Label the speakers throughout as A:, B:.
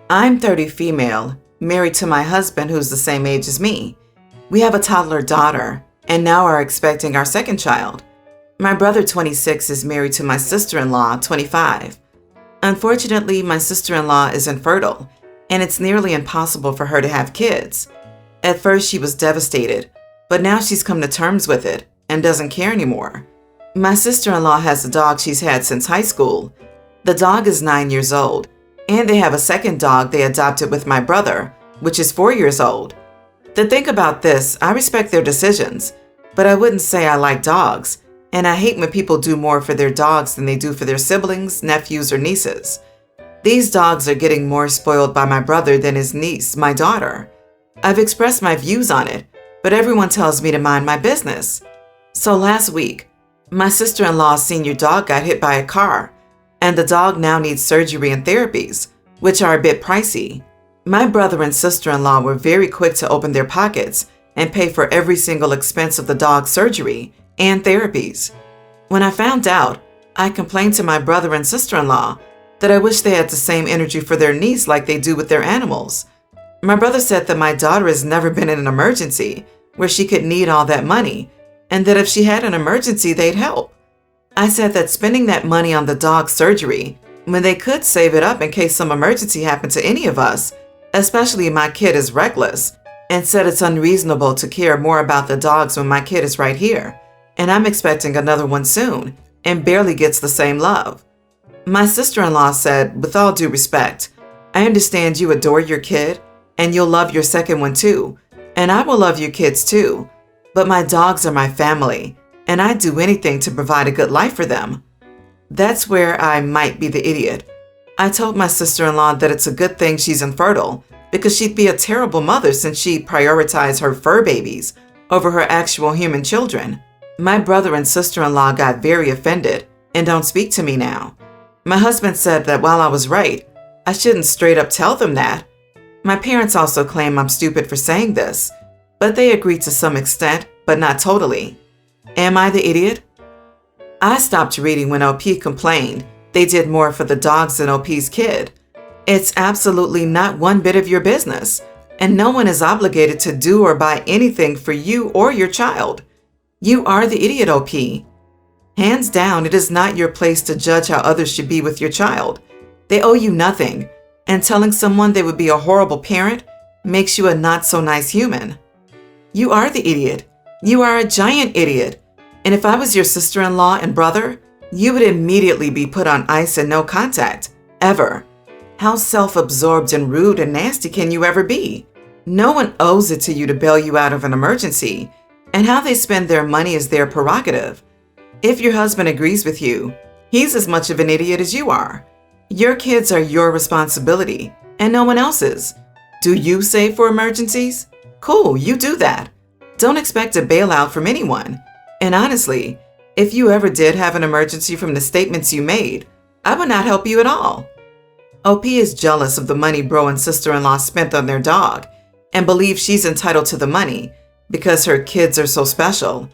A: I'm 30 female, married to my husband who's the same age as me. We have a toddler daughter and now are expecting our second child. My brother, 26, is married to my sister-in-law, 25. Unfortunately, my sister-in-law is infertile, and it's nearly impossible for her to have kids. At first, she was devastated, but now she's come to terms with it and doesn't care anymore. My sister-in-law has a dog she's had since high school. The dog is 9 years old, and they have a second dog they adopted with my brother, which is 4 years old. To think about this, I respect their decisions, but I wouldn't say I like dogs, and I hate when people do more for their dogs than they do for their siblings, nephews, or nieces. These dogs are getting more spoiled by my brother than his niece, my daughter. I've expressed my views on it, but everyone tells me to mind my business. So last week, my sister-in-law's senior dog got hit by a car, and the dog now needs surgery and therapies, which are a bit pricey. My brother and sister-in-law were very quick to open their pockets and pay for every single expense of the dog's surgery and therapies. When I found out, I complained to my brother and sister-in-law that I wish they had the same energy for their niece like they do with their animals. My brother said that my daughter has never been in an emergency where she could need all that money, and that if she had an emergency, they'd help. I said that spending that money on the dog's surgery when they could save it up in case some emergency happened to any of us, especially my kid, is reckless, and said it's unreasonable to care more about the dogs when my kid is right here, and I'm expecting another one soon, and barely gets the same love. My sister-in-law said, with all due respect, I understand you adore your kid, and you'll love your second one too, and I will love your kids too, but my dogs are my family, and I'd do anything to provide a good life for them. That's where I might be the idiot. I told my sister-in-law that it's a good thing she's infertile, because she'd be a terrible mother since she prioritized her fur babies over her actual human children. My brother and sister-in-law got very offended and don't speak to me now. My husband said that while I was right, I shouldn't straight up tell them that. My parents also claim I'm stupid for saying this, but they agree to some extent, but not totally. Am I the idiot? I stopped reading when OP complained they did more for the dogs than OP's kid. It's absolutely not one bit of your business, and no one is obligated to do or buy anything for you or your child. You are the idiot, OP. Hands down, it is not your place to judge how others should be with your child. They owe you nothing, and telling someone they would be a horrible parent makes you a not-so-nice human. You are the idiot. You are a giant idiot. And if I was your sister-in-law and brother, you would immediately be put on ice and no contact, ever. How self-absorbed and rude and nasty can you ever be? No one owes it to you to bail you out of an emergency, and how they spend their money is their prerogative. If your husband agrees with you, he's as much of an idiot as you are. Your kids are your responsibility, and no one else's. Do you save for emergencies? Cool, you do that. Don't expect a bailout from anyone. And honestly, if you ever did have an emergency from the statements you made, I would not help you at all. OP is jealous of the money bro and sister-in-law spent on their dog and believes she's entitled to the money because her kids are so special.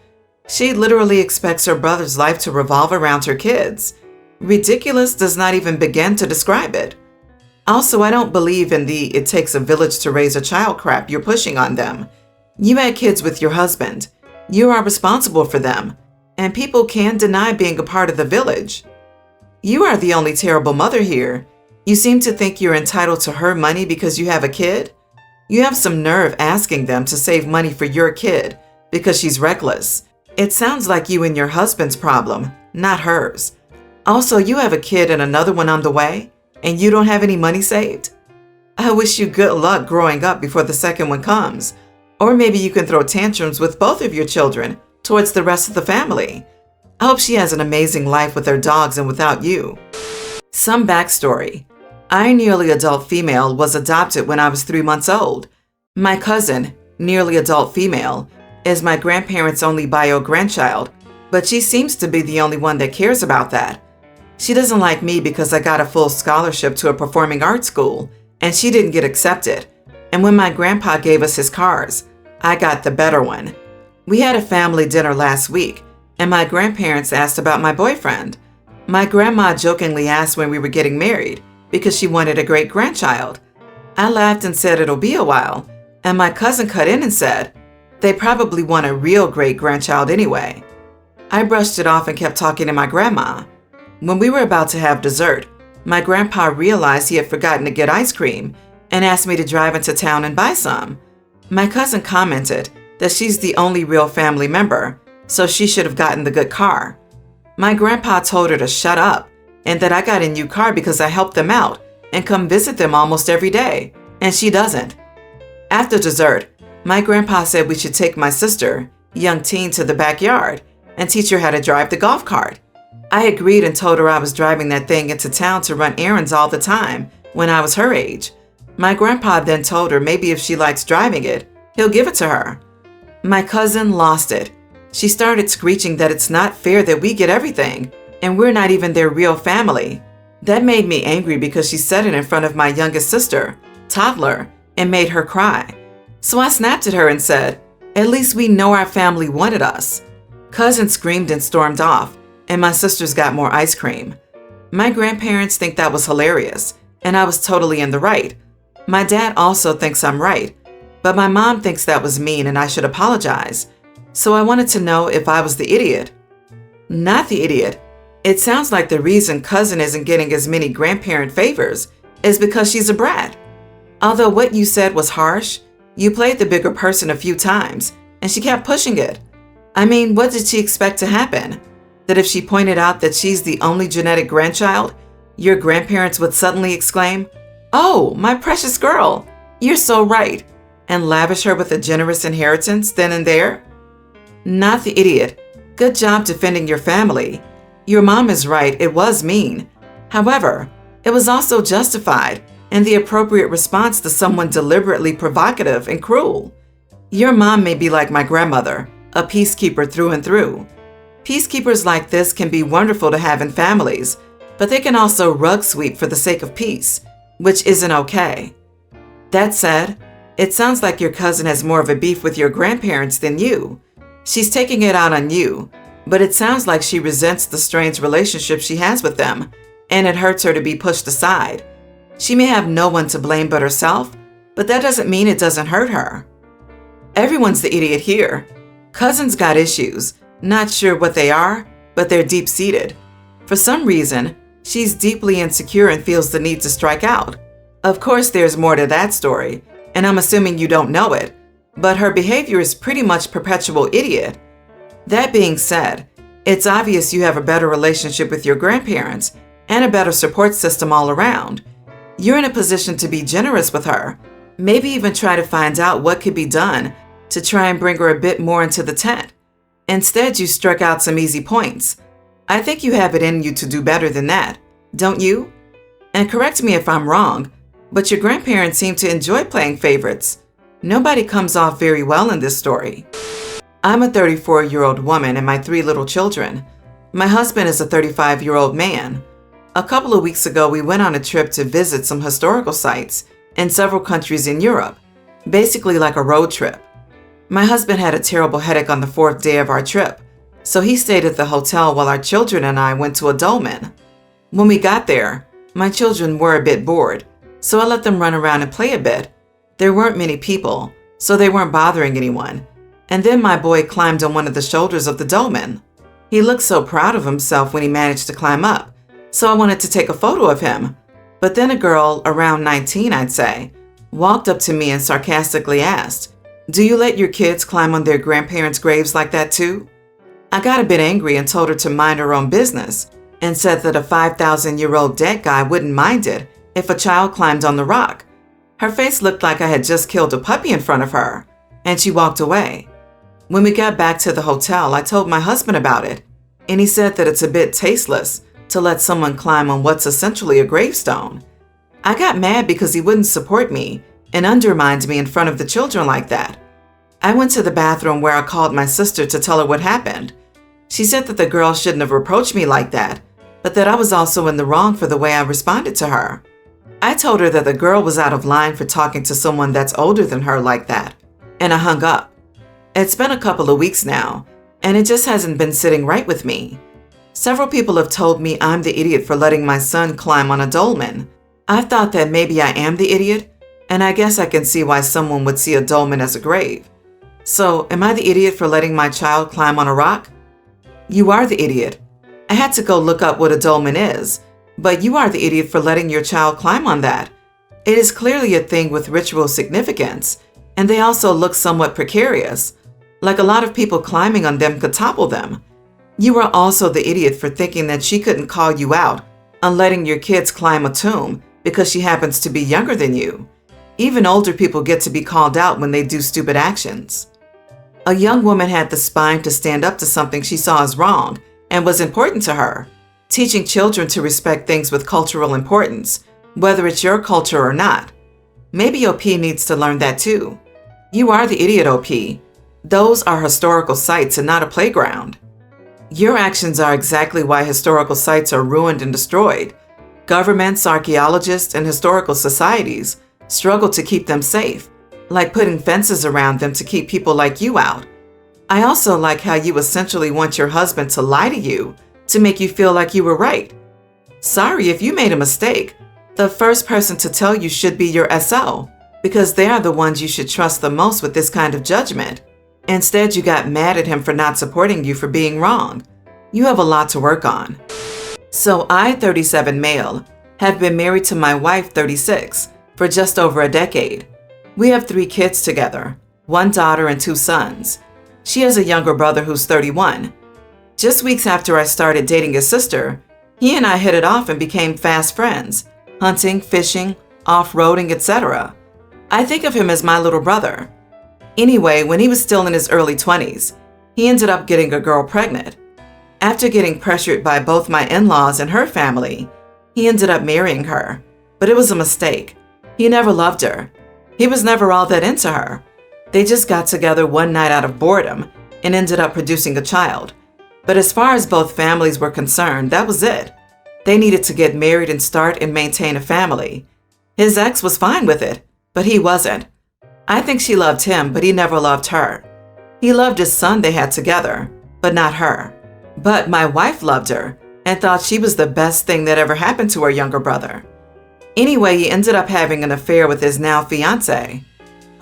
A: She literally expects her brother's life to revolve around her kids. Ridiculous does not even begin to describe it. Also, I don't believe in the "it takes a village to raise a child" crap you're pushing on them. You had kids with your husband. You are responsible for them, and people can't deny being a part of the village. You are the only terrible mother here. You seem to think you're entitled to her money because you have a kid? You have some nerve asking them to save money for your kid because she's reckless. It sounds like you and your husband's problem, not hers. Also, you have a kid and another one on the way, and you don't have any money saved? I wish you good luck growing up before the second one comes. Or maybe you can throw tantrums with both of your children towards the rest of the family. I hope she has an amazing life with her dogs and without you. Some backstory. I, nearly adult female, was adopted when I was 3 months old. My cousin, nearly adult female, is my grandparents' only bio grandchild, but she seems to be the only one that cares about that. She doesn't like me because I got a full scholarship to a performing arts school, and she didn't get accepted. And when my grandpa gave us his cars, I got the better one. We had a family dinner last week, and my grandparents asked about my boyfriend. My grandma jokingly asked when we were getting married because she wanted a great-grandchild. I laughed and said it'll be a while, and my cousin cut in and said, they probably want a real great-grandchild anyway. I brushed it off and kept talking to my grandma. When we were about to have dessert, my grandpa realized he had forgotten to get ice cream and asked me to drive into town and buy some. My cousin commented that she's the only real family member, so she should have gotten the good car. My grandpa told her to shut up and that I got a new car because I helped them out and come visit them almost every day, and she doesn't. After dessert, my grandpa said we should take my sister, young teen, to the backyard and teach her how to drive the golf cart. I agreed and told her I was driving that thing into town to run errands all the time when I was her age. My grandpa then told her maybe if she likes driving it, he'll give it to her. My cousin lost it. She started screeching that it's not fair that we get everything, and we're not even their real family. That made me angry because she said it in front of my youngest sister, toddler, and made her cry. So I snapped at her and said, at least we know our family wanted us. Cousin screamed and stormed off, and my sisters got more ice cream. My grandparents think that was hilarious, and I was totally in the right. My dad also thinks I'm right, but my mom thinks that was mean and I should apologize. So I wanted to know if I was the idiot. Not the idiot. It sounds like the reason cousin isn't getting as many grandparent favors is because she's a brat. Although what you said was harsh, you played the bigger person a few times, and she kept pushing it. I mean, what did she expect to happen? That if she pointed out that she's the only genetic grandchild, your grandparents would suddenly exclaim, "Oh, my precious girl, you're so right," and lavish her with a generous inheritance then and there? Not the idiot. Good job defending your family. Your mom is right, it was mean. However, it was also justified and the appropriate response to someone deliberately provocative and cruel. Your mom may be like my grandmother, a peacekeeper through and through. Peacekeepers like this can be wonderful to have in families, but they can also rug sweep for the sake of peace, which isn't okay. That said, it sounds like your cousin has more of a beef with your grandparents than you. She's taking it out on you, but it sounds like she resents the strange relationship she has with them, and it hurts her to be pushed aside. She may have no one to blame but herself, but that doesn't mean it doesn't hurt her. Everyone's the idiot here. Cousin's got issues, not sure what they are, but they're deep-seated. For some reason, she's deeply insecure and feels the need to strike out. Of course, there's more to that story, and I'm assuming you don't know it, but her behavior is pretty much perpetual idiot. That being said, it's obvious you have a better relationship with your grandparents and a better support system all around. You're in a position to be generous with her, maybe even try to find out what could be done to try and bring her a bit more into the tent. Instead, you struck out some easy points. I think you have it in you to do better than that, don't you? And correct me if I'm wrong, but your grandparents seem to enjoy playing favorites. Nobody comes off very well in this story. I'm a 34-year-old woman and my 3 little children. My husband is a 35-year-old man. A couple of weeks ago, we went on a trip to visit some historical sites in several countries in Europe, basically like a road trip. My husband had a terrible headache on the 4th day of our trip, so he stayed at the hotel while our children and I went to a dolmen. When we got there, my children were a bit bored, so I let them run around and play a bit. There weren't many people, so they weren't bothering anyone. And then my boy climbed on one of the shoulders of the dolmen. He looked so proud of himself when he managed to climb up, so I wanted to take a photo of him. But then a girl, around 19 I'd say, walked up to me and sarcastically asked, "Do you let your kids climb on their grandparents' graves like that too?" I got a bit angry and told her to mind her own business and said that a 5,000-year-old dead guy wouldn't mind it if a child climbed on the rock. Her face looked like I had just killed a puppy in front of her, and she walked away. When we got back to the hotel, I told my husband about it, and he said that it's a bit tasteless to let someone climb on what's essentially a gravestone. I got mad because he wouldn't support me and undermined me in front of the children like that. I went to the bathroom where I called my sister to tell her what happened. She said that the girl shouldn't have approached me like that, but that I was also in the wrong for the way I responded to her. I told her that the girl was out of line for talking to someone that's older than her like that, and I hung up. It's been a couple of weeks now, and it just hasn't been sitting right with me. Several people have told me I'm the idiot for letting my son climb on a dolmen. I've thought that maybe I am the idiot, And I guess I can see why someone would see a dolmen as a grave. So, am I the idiot for letting my child climb on a rock? You are the idiot. I had to go look up what a dolmen is, but you are the idiot for letting your child climb on that. It is clearly a thing with ritual significance, and they also look somewhat precarious, like a lot of people climbing on them could topple them. You are also the idiot for thinking that she couldn't call you out on letting your kids climb a tomb because she happens to be younger than you. Even older people get to be called out when they do stupid actions. A young woman had the spine to stand up to something she saw as wrong and was important to her, teaching children to respect things with cultural importance, whether it's your culture or not. Maybe OP needs to learn that too. You are the idiot, OP. Those are historical sites and not a playground. Your actions are exactly why historical sites are ruined and destroyed. Governments, archaeologists, and historical societies struggle to keep them safe, like putting fences around them to keep people like you out. I also like how you essentially want your husband to lie to you to make you feel like you were right. Sorry if you made a mistake. The first person to tell you should be your SO, because they are the ones you should trust the most with this kind of judgment. Instead, you got mad at him for not supporting you for being wrong. You have a lot to work on. So I, 37 male, have been married to my wife, 36, for just over a decade. We have 3 kids together, 1 daughter and 2 sons. She has a younger brother who's 31. Just weeks after I started dating his sister, he and I hit it off and became fast friends, hunting, fishing, off-roading, etc. I think of him as my little brother. Anyway, when he was still in his early 20s, he ended up getting a girl pregnant. After getting pressured by both my in-laws and her family, he ended up marrying her, but it was a mistake. He never loved her. He was never all that into her. They just got together one night out of boredom and ended up producing a child. But as far as both families were concerned, that was it. They needed to get married and start and maintain a family. His ex was fine with it, but he wasn't. I think she loved him, but he never loved her. He loved his son they had together, but not her. But my wife loved her and thought she was the best thing that ever happened to her younger brother. Anyway, he ended up having an affair with his now fiancée.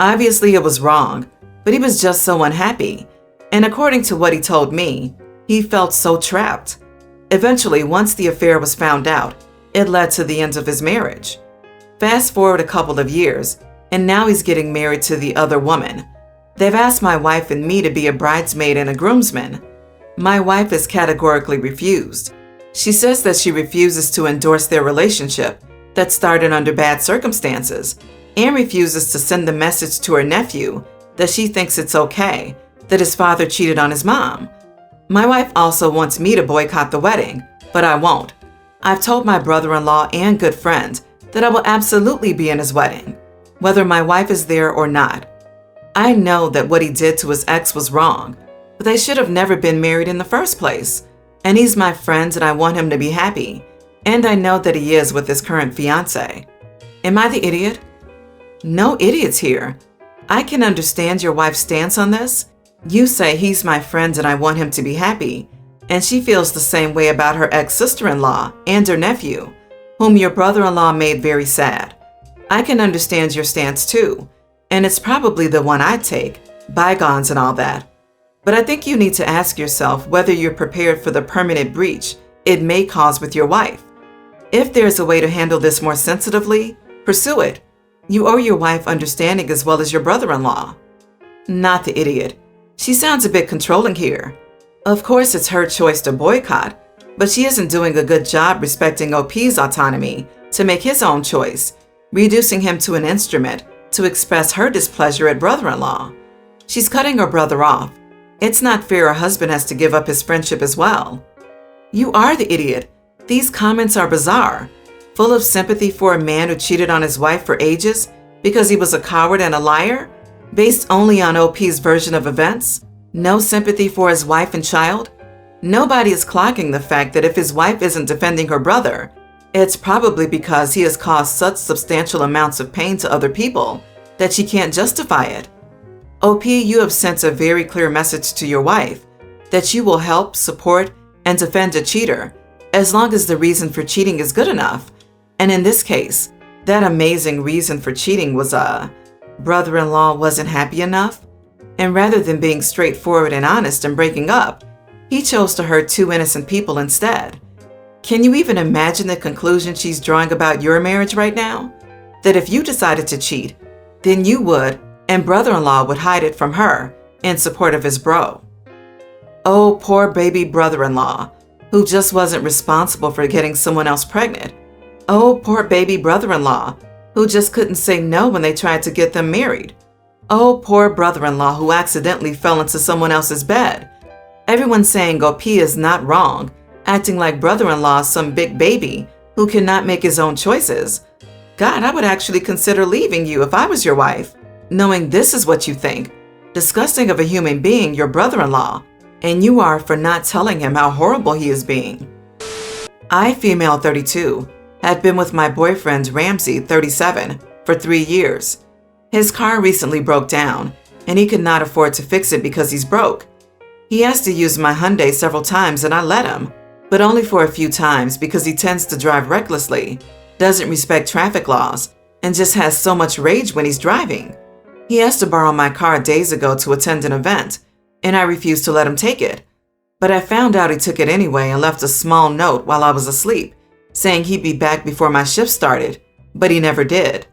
A: Obviously, it was wrong, but he was just so unhappy. And according to what he told me, he felt so trapped. Eventually, once the affair was found out, it led to the end of his marriage. Fast forward a couple of years, and now he's getting married to the other woman. They've asked my wife and me to be a bridesmaid and a groomsman. My wife has categorically refused. She says that she refuses to endorse their relationship that started under bad circumstances, and refuses to send the message to her nephew that she thinks it's okay that his father cheated on his mom. My wife also wants me to boycott the wedding, but I won't. I've told my brother-in-law and good friend that I will absolutely be in his wedding, whether my wife is there or not. I know that what he did to his ex was wrong, but they should have never been married in the first place. And he's my friend and I want him to be happy. And I know that he is with his current fiancé. Am I the idiot? No idiots here. I can understand your wife's stance on this. You say he's my friend and I want him to be happy. And she feels the same way about her ex-sister-in-law and her nephew, whom your brother-in-law made very sad. I can understand your stance too. And it's probably the one I'd take, bygones and all that. But I think you need to ask yourself whether you're prepared for the permanent breach it may cause with your wife. If there's a way to handle this more sensitively, pursue it. You owe your wife understanding as well as your brother-in-law. Not the idiot. She sounds a bit controlling here. Of course, it's her choice to boycott, but she isn't doing a good job respecting OP's autonomy to make his own choice, reducing him to an instrument to express her displeasure at brother-in-law. She's cutting her brother off. It's not fair her husband has to give up his friendship as well. You are the idiot. These comments are bizarre, full of sympathy for a man who cheated on his wife for ages because he was a coward and a liar, based only on OP's version of events. No sympathy for his wife and child. Nobody is clocking the fact that if his wife isn't defending her brother, it's probably because he has caused such substantial amounts of pain to other people that she can't justify it. OP, you have sent a very clear message to your wife that you will help, support, and defend a cheater as long as the reason for cheating is good enough. And in this case, That amazing reason for cheating was brother-in-law wasn't happy enough, and rather than being straightforward and honest and breaking up, he chose to hurt two innocent people instead. Can you even imagine the conclusion she's drawing about your marriage right now? That if you decided to cheat, then you would, and brother-in-law would hide it from her in support of his bro. Oh, poor baby brother-in-law, who just wasn't responsible for getting someone else pregnant. Oh, poor baby brother-in-law, who just couldn't say no when they tried to get them married. Oh, poor brother-in-law who accidentally fell into someone else's bed. Everyone's saying OP is not wrong, acting like brother-in-law is some big baby who cannot make his own choices. God, I would actually consider leaving you if I was your wife, knowing this is what you think, disgusting of a human being, your brother-in-law, and you are for not telling him how horrible he is being. I, female 32, had been with my boyfriend Ramsey, 37, for 3 years. His car recently broke down, and he could not afford to fix it because he's broke. He asked to use my Hyundai several times and I let him, but only for a few times because he tends to drive recklessly, doesn't respect traffic laws, and just has so much rage when he's driving. He asked to borrow my car days ago to attend an event, and I refused to let him take it. But I found out he took it anyway and left a small note while I was asleep, saying he'd be back before my shift started, but he never did.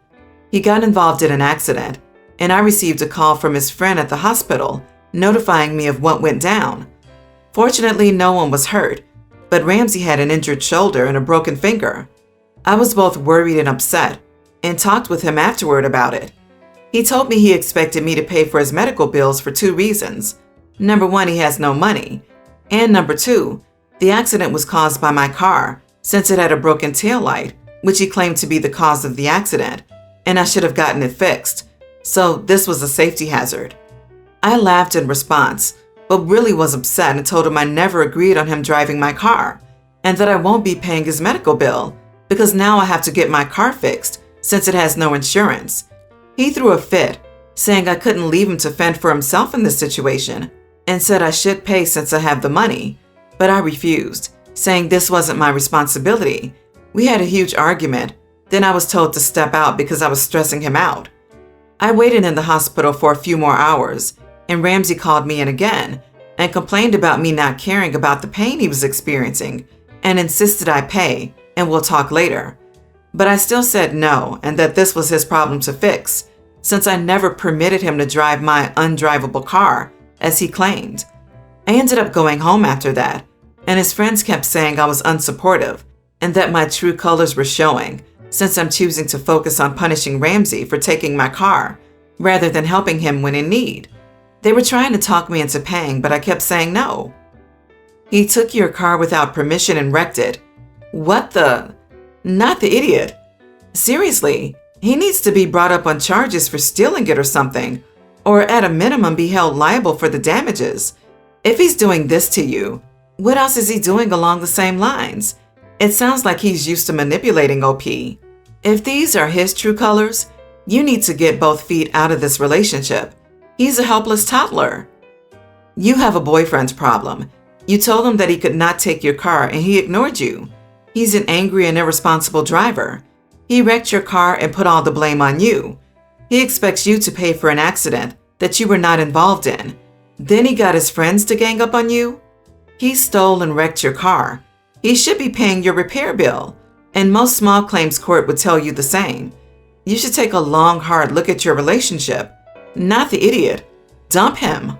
A: He got involved in an accident, and I received a call from his friend at the hospital notifying me of what went down. Fortunately, no one was hurt, but Ramsey had an injured shoulder and a broken finger. I was both worried and upset, and talked with him afterward about it. He told me he expected me to pay for his medical bills for 2 reasons. Number 1, he has no money, and number 2, the accident was caused by my car since it had a broken taillight, which he claimed to be the cause of the accident, and I should have gotten it fixed. So this was a safety hazard. I laughed in response, but really was upset and told him I never agreed on him driving my car, and that I won't be paying his medical bill because now I have to get my car fixed since it has no insurance. He threw a fit, saying I couldn't leave him to fend for himself in this situation, and said I should pay since I have the money, but I refused, saying this wasn't my responsibility. We had a huge argument, then I was told to step out because I was stressing him out. I waited in the hospital for a few more hours, and Ramsey called me in again and complained about me not caring about the pain he was experiencing and insisted I pay and we'll talk later. But I still said no and that this was his problem to fix, since I never permitted him to drive my undrivable car, as he claimed. I ended up going home after that, and his friends kept saying I was unsupportive and that my true colors were showing, since I'm choosing to focus on punishing Ramsey for taking my car rather than helping him when in need. They were trying to talk me into paying, but I kept saying no. He took your car without permission and wrecked it. What the? Not the idiot. Seriously, he needs to be brought up on charges for stealing it or something, or at a minimum be held liable for the damages. If he's doing this to you, what else is he doing along the same lines? It sounds like he's used to manipulating OP. If these are his true colors, you need to get both feet out of this relationship. He's a helpless toddler. You have a boyfriend's problem. You told him that he could not take your car and he ignored you. He's an angry and irresponsible driver. He wrecked your car and put all the blame on you. He expects you to pay for an accident that you were not involved in. Then he got his friends to gang up on you. He stole and wrecked your car. He should be paying your repair bill, and most small claims court would tell you the same. You should take a long, hard look at your relationship. Not the idiot. Dump him.